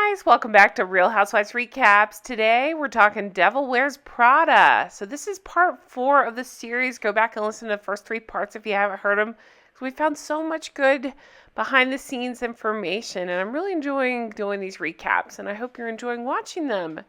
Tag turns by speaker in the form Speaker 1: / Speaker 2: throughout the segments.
Speaker 1: guys, welcome back to Real Housewives Recaps. Today we're talking Devil Wears Prada. So this is part 4 of the series. Go back and listen to the first 3 parts if you haven't heard them. We found so much good behind the scenes information, and I'm really enjoying doing these recaps, and I hope you're enjoying watching them.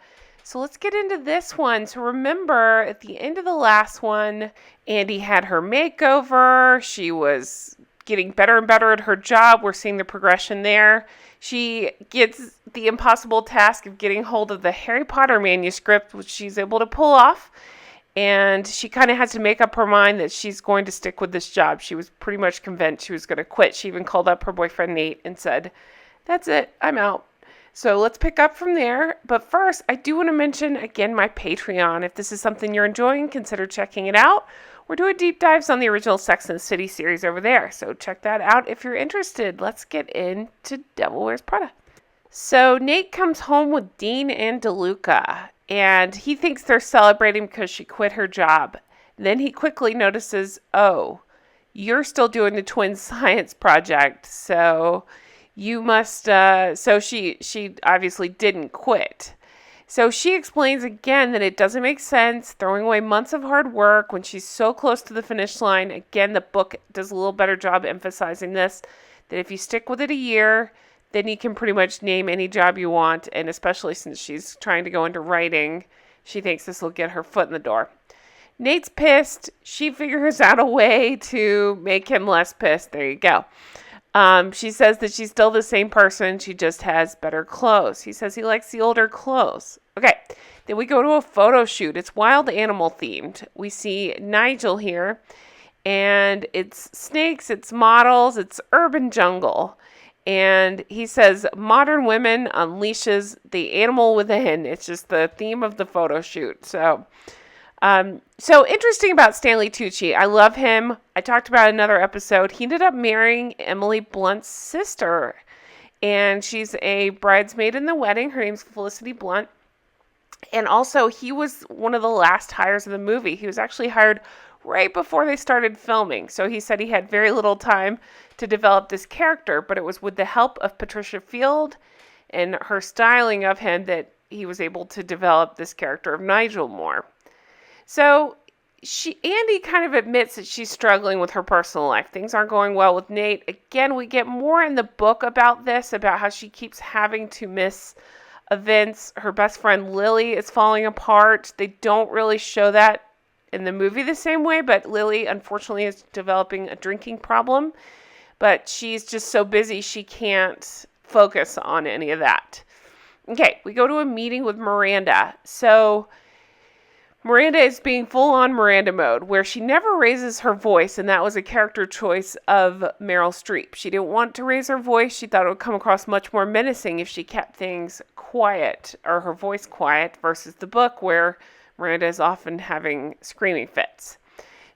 Speaker 1: So let's get into this one. So remember, at the end of the last one, Andy had her makeover. She was getting better and better at her job. We're seeing the progression there. She gets the impossible task of getting hold of the Harry Potter manuscript, which she's able to pull off. And she kind of has to make up her mind that she's going to stick with this job. She was pretty much convinced she was going to quit. She even called up her boyfriend, Nate, and said, "That's it, I'm out." So let's pick up from there. But first, I do want to mention, again, my Patreon. If this is something you're enjoying, consider checking it out. We're doing deep dives on the original Sex and the City series over there. So check that out if you're interested. Let's get into Devil Wears Prada. So Nate comes home with Dean and DeLuca, and he thinks they're celebrating because she quit her job. Then he quickly notices, oh, you're still doing the twin science project, so you must, so she obviously didn't quit. So she explains again that it doesn't make sense throwing away months of hard work when she's so close to the finish line. Again, the book does a little better job emphasizing this, that if you stick with it a year, then you can pretty much name any job you want. And especially since she's trying to go into writing, she thinks this will get her foot in the door. Nate's pissed. She figures out a way to make him less pissed. There you go. She says that she's still the same person. She just has better clothes. He says he likes the older clothes. Okay, then we go to a photo shoot. It's wild animal themed. We see Nigel here, and it's snakes, it's models, it's urban jungle. And he says modern women unleashes the animal within. It's just the theme of the photo shoot. So interesting about Stanley Tucci. I love him. I talked about another episode. He ended up marrying Emily Blunt's sister, and she's a bridesmaid in the wedding. Her name's Felicity Blunt. And also, he was one of the last hires of the movie. He was actually hired right before they started filming. So he said he had very little time to develop this character, but it was with the help of Patricia Field and her styling of him that he was able to develop this character of Nigel more. So Andy kind of admits that she's struggling with her personal life. Things aren't going well with Nate. Again, we get more in the book about this, about how she keeps having to miss events. Her best friend Lily is falling apart. They don't really show that in the movie the same way, but Lily, unfortunately, is developing a drinking problem. But she's just so busy she can't focus on any of that. Okay, we go to a meeting with Miranda. So Miranda is being full-on Miranda mode, where she never raises her voice, and that was a character choice of Meryl Streep. She didn't want to raise her voice. She thought it would come across much more menacing if she kept things quiet, or her voice quiet, versus the book, where Miranda is often having screaming fits.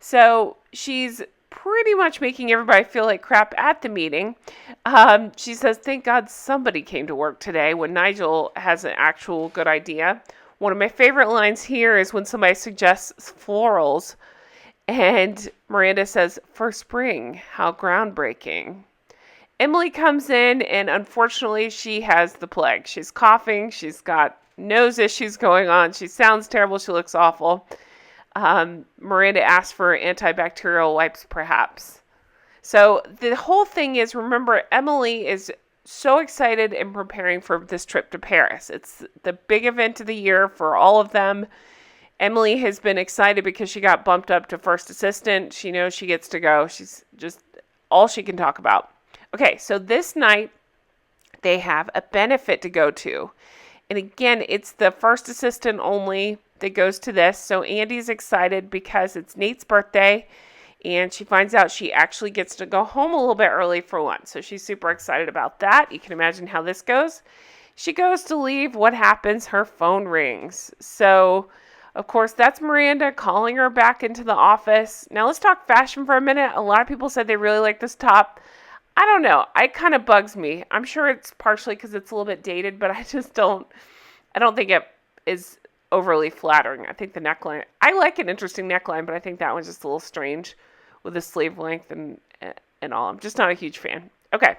Speaker 1: So she's pretty much making everybody feel like crap at the meeting. She says, "Thank God somebody came to work today," when Nigel has an actual good idea. One of my favorite lines here is when somebody suggests florals, and Miranda says, "For spring, how groundbreaking." Emily comes in, and unfortunately, she has the plague. She's coughing. She's got nose issues going on. She sounds terrible. She looks awful. Miranda asks for antibacterial wipes, perhaps. So the whole thing is, remember, Emily is so excited and preparing for this trip to Paris. It's the big event of the year for all of them. Emily has been excited because she got bumped up to first assistant. She knows she gets to go. She's just all she can talk about. Okay, so this night they have a benefit to go to. And again, it's the first assistant only that goes to this. So Andy's excited because it's Nate's birthday, and she finds out she actually gets to go home a little bit early for once. So she's super excited about that. You can imagine how this goes. She goes to leave. What happens? Her phone rings. So, of course, that's Miranda calling her back into the office. Now, let's talk fashion for a minute. A lot of people said they really like this top. I don't know. It kind of bugs me. I'm sure it's partially because it's a little bit dated, but I don't think it is overly flattering. I think the neckline, I like an interesting neckline, but I think that one's just a little strange with the sleeve length and all. I'm just not a huge fan. Okay.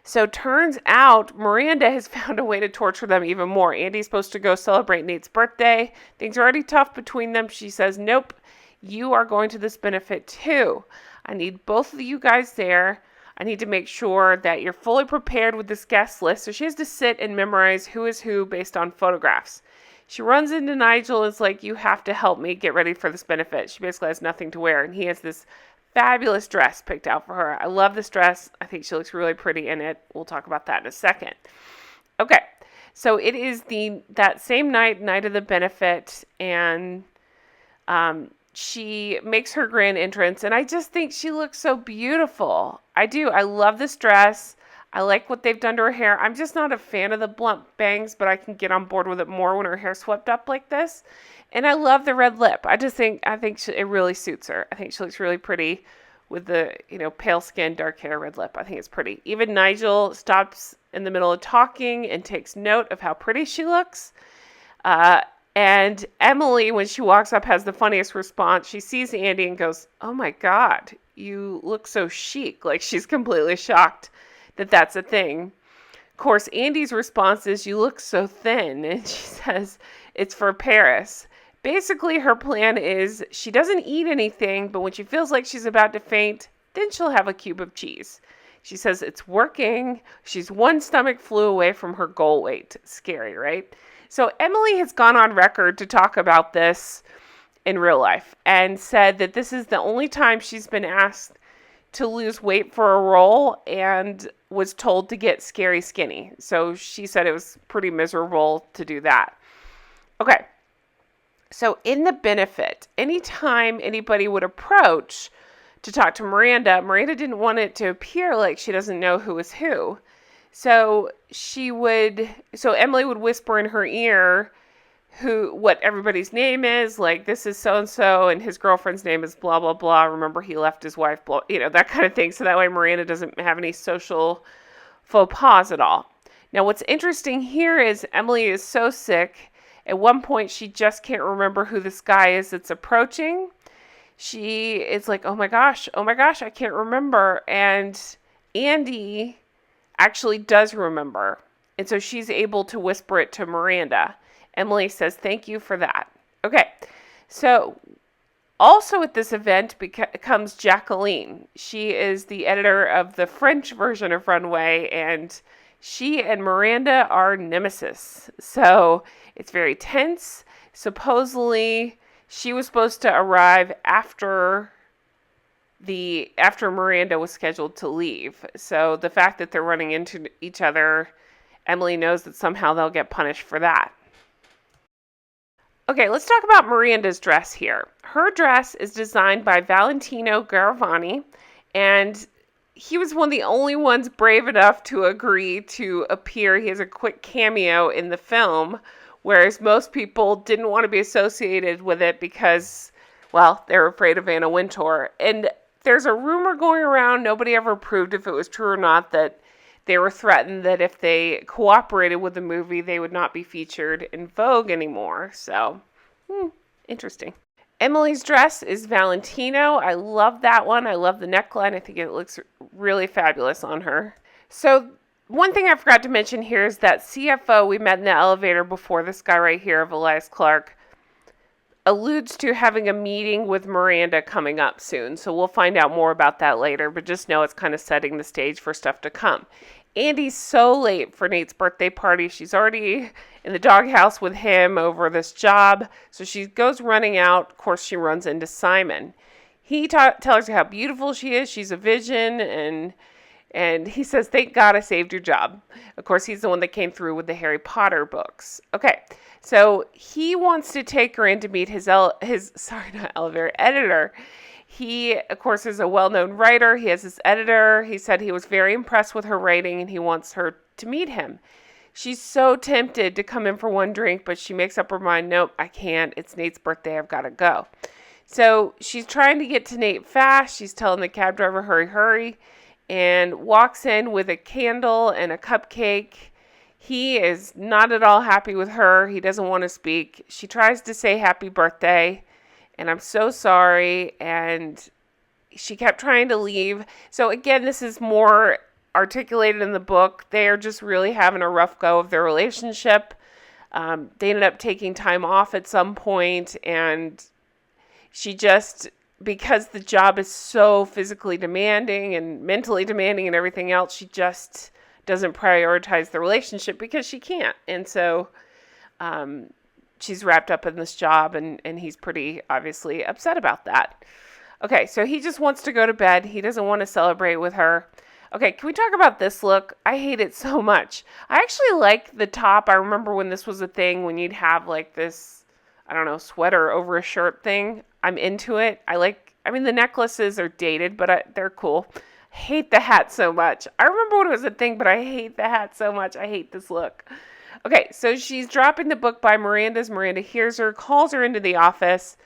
Speaker 1: So turns out Miranda has found a way to torture them even more. Andy's supposed to go celebrate Nate's birthday. Things are already tough between them. She says, nope, you are going to this benefit too. I need both of you guys there. I need to make sure that you're fully prepared with this guest list. So she has to sit and memorize who is who based on photographs. She runs into Nigel and is like, you have to help me get ready for this benefit. She basically has nothing to wear. And he has this fabulous dress picked out for her. I love this dress. I think she looks really pretty in it. We'll talk about that in a second. Okay, so it is that same night of the benefit, and she makes her grand entrance, and I just think she looks so beautiful. I do. I love this dress. I like what they've done to her hair. I'm just not a fan of the blunt bangs, but I can get on board with it more when her hair's swept up like this. And I love the red lip. I think it really suits her. I think she looks really pretty with the, pale skin, dark hair, red lip. I think it's pretty. Even Nigel stops in the middle of talking and takes note of how pretty she looks. And Emily, when she walks up, has the funniest response. She sees Andy and goes, oh my God, you look so chic. Like, she's completely shocked that that's a thing. Of course, Andy's response is, you look so thin. And she says, it's for Paris. Basically, her plan is she doesn't eat anything, but when she feels like she's about to faint, then she'll have a cube of cheese. She says it's working. She's one stomach flu away from her goal weight. Scary, right? So Emily has gone on record to talk about this in real life and said that this is the only time she's been asked to lose weight for a role and was told to get scary skinny. So she said it was pretty miserable to do that. Okay. So in the benefit, anytime anybody would approach to talk to Miranda didn't want it to appear like she doesn't know who is who. So Emily would whisper in her ear what everybody's name is, like, this is so-and-so, and his girlfriend's name is blah, blah, blah. Remember, he left his wife, blah, that kind of thing. So that way Miranda doesn't have any social faux pas at all. Now, what's interesting here is Emily is so sick. At one point, she just can't remember who this guy is that's approaching. She is like, oh my gosh, I can't remember. And Andy actually does remember. And so she's able to whisper it to Miranda. Emily says, thank you for that. Okay, so also at this event comes Jacqueline. She is the editor of the French version of Runway, and she and Miranda are nemesis. So it's very tense. Supposedly, she was supposed to arrive after Miranda was scheduled to leave. So the fact that they're running into each other, Emily knows that somehow they'll get punished for that. Okay, let's talk about Miranda's dress here. Her dress is designed by Valentino Garavani, and he was one of the only ones brave enough to agree to appear. He has a quick cameo in the film, whereas most people didn't want to be associated with it because, well, they're afraid of Anna Wintour. And there's a rumor going around, nobody ever proved if it was true or not, that they were threatened that if they cooperated with the movie, they would not be featured in Vogue anymore. So, interesting. Emily's dress is Valentino. I love that one. I love the neckline. I think it looks really fabulous on her. So, one thing I forgot to mention here is that CFO we met in the elevator before, this guy right here of Elias Clark, alludes to having a meeting with Miranda coming up soon. So we'll find out more about that later, but just know it's kind of setting the stage for stuff to come. Andy's so late for Nate's birthday party. She's already in the doghouse with him over this job. So she goes running out. Of course, she runs into Simon. He tells her how beautiful she is. She's a vision. And he says, thank God I saved your job. Of course, he's the one that came through with the Harry Potter books. Okay, so he wants to take her in to meet his editor. He, of course, is a well-known writer. He has this editor. He said he was very impressed with her writing, and he wants her to meet him. She's so tempted to come in for one drink, but she makes up her mind, nope, I can't. It's Nate's birthday. I've got to go. So she's trying to get to Nate fast. She's telling the cab driver, hurry, hurry, and walks in with a candle and a cupcake. He is not at all happy with her. He doesn't want to speak. She tries to say happy birthday, and I'm so sorry, and she kept trying to leave. So again, this is more articulated in the book, they are just really having a rough go of their relationship. They ended up taking time off at some point, and she just, because the job is so physically demanding and mentally demanding and everything else, she just doesn't prioritize the relationship because she can't. And so she's wrapped up in this job, and he's pretty obviously upset about that. Okay, so he just wants to go to bed. He doesn't want to celebrate with her. Okay, can we talk about this look? I hate it so much. I actually like the top. I remember when this was a thing, when you'd have like this, I don't know, sweater over a shirt thing. I'm into it. The necklaces are dated, but they're cool. I hate the hat so much. I remember when it was a thing, but I hate the hat so much. I hate this look. Okay, so she's dropping the book by Miranda's. Miranda hears her, calls her into the office,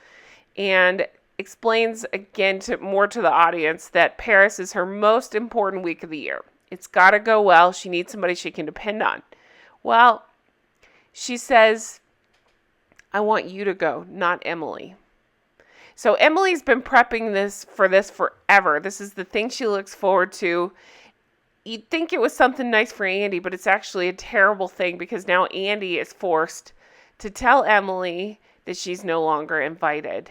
Speaker 1: and explains again more to the audience that Paris is her most important week of the year. It's got to go well. She needs somebody she can depend on. Well, she says, I want you to go, not Emily. So Emily's been prepping for this forever. This is the thing she looks forward to. You'd think it was something nice for Andy, but it's actually a terrible thing because now Andy is forced to tell Emily that she's no longer invited.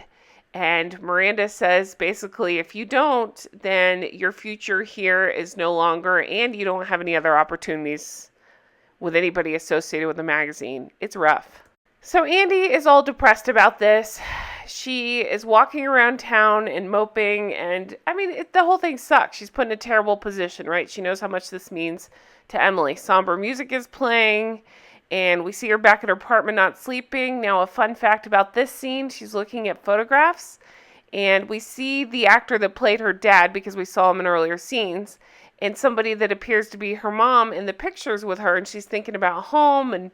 Speaker 1: And Miranda says, basically, if you don't, then your future here is no longer, and you don't have any other opportunities with anybody associated with the magazine. It's rough. So Andy is all depressed about this. She is walking around town and moping, and the whole thing sucks. She's put in a terrible position, right? She knows how much this means to Emily. Somber music is playing, and we see her back at her apartment not sleeping. Now, a fun fact about this scene, she's looking at photographs, and we see the actor that played her dad, because we saw him in earlier scenes, and somebody that appears to be her mom in the pictures with her, and she's thinking about home and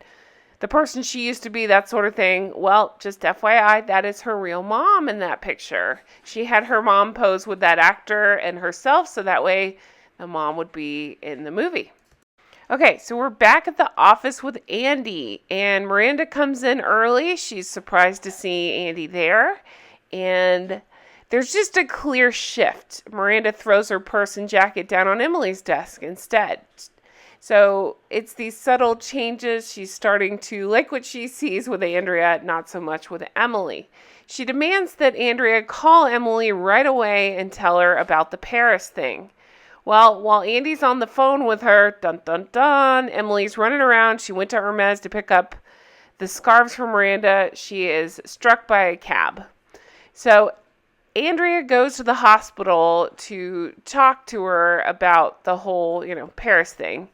Speaker 1: the person she used to be, that sort of thing. Well, just FYI, that is her real mom in that picture. She had her mom pose with that actor and herself, so that way the mom would be in the movie. Okay, so we're back at the office with Andy, and Miranda comes in early. She's surprised to see Andy there, and there's just a clear shift. Miranda throws her purse and jacket down on Emily's desk instead. So it's these subtle changes. She's starting to like what she sees with Andrea, not so much with Emily. She demands that Andrea call Emily right away and tell her about the Paris thing. Well, while Andy's on the phone with her, dun dun dun, Emily's running around. She went to Hermes to pick up the scarves for Miranda. She is struck by a cab. So Andrea goes to the hospital to talk to her about the whole, Paris thing.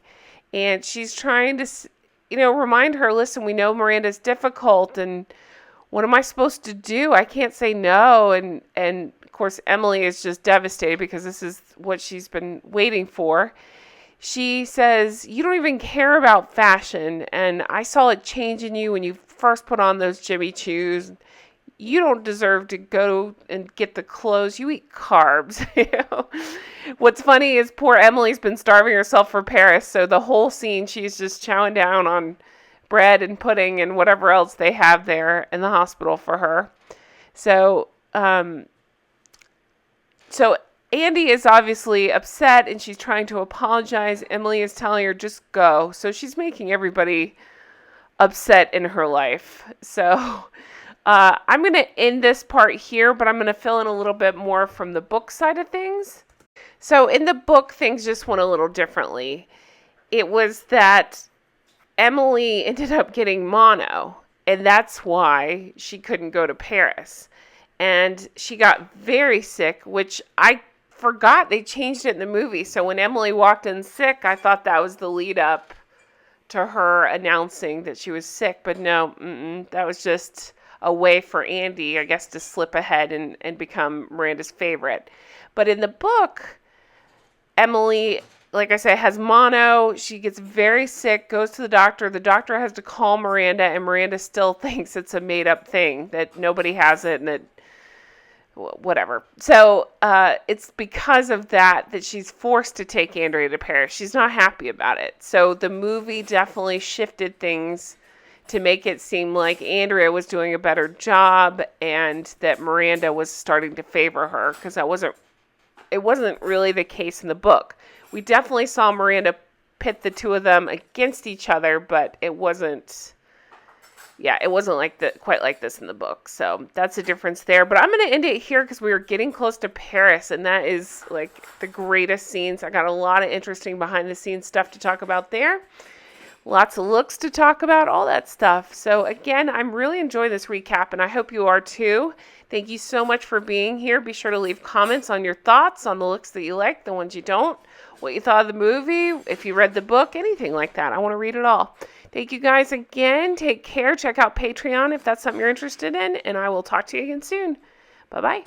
Speaker 1: And she's trying to, remind her, listen, we know Miranda's difficult, and what am I supposed to do? I can't say no. And of course, Emily is just devastated because this is what she's been waiting for. She says, you don't even care about fashion, and I saw it change in you when you first put on those Jimmy Choos. You don't deserve to go and get the clothes. You eat carbs. What's funny is poor Emily's been starving herself for Paris. So the whole scene, she's just chowing down on bread and pudding and whatever else they have there in the hospital for her. So Andy is obviously upset, and she's trying to apologize. Emily is telling her, just go. So she's making everybody upset in her life. So I'm going to end this part here, but I'm going to fill in a little bit more from the book side of things. So in the book, things just went a little differently. It was that Emily ended up getting mono, and that's why she couldn't go to Paris. And she got very sick, which I forgot they changed it in the movie. So when Emily walked in sick, I thought that was the lead up to her announcing that she was sick. But no, that was just a way for Andy, I guess, to slip ahead and become Miranda's favorite. But in the book, Emily, like I said, has mono. She gets very sick, goes to the doctor. The doctor has to call Miranda, and Miranda still thinks it's a made-up thing, that nobody has it, and that whatever. So it's because of that she's forced to take Andrea to Paris. She's not happy about it. So the movie definitely shifted things to make it seem like Andrea was doing a better job and that Miranda was starting to favor her, because that wasn't it wasn't really the case in the book. We definitely saw Miranda pit the two of them against each other, but it wasn't quite like this in the book. So that's a difference there. But I'm going to end it here because we are getting close to Paris, and that is like the greatest scenes. I got a lot of interesting behind the scenes stuff to talk about there. Lots of looks to talk about, all that stuff. So again, I'm really enjoying this recap, and I hope you are too. Thank you so much for being here. Be sure to leave comments on your thoughts on the looks that you like, the ones you don't, what you thought of the movie, if you read the book, anything like that. I want to read it all. Thank you guys again. Take care. Check out Patreon if that's something you're interested in, and I will talk to you again soon. Bye-bye.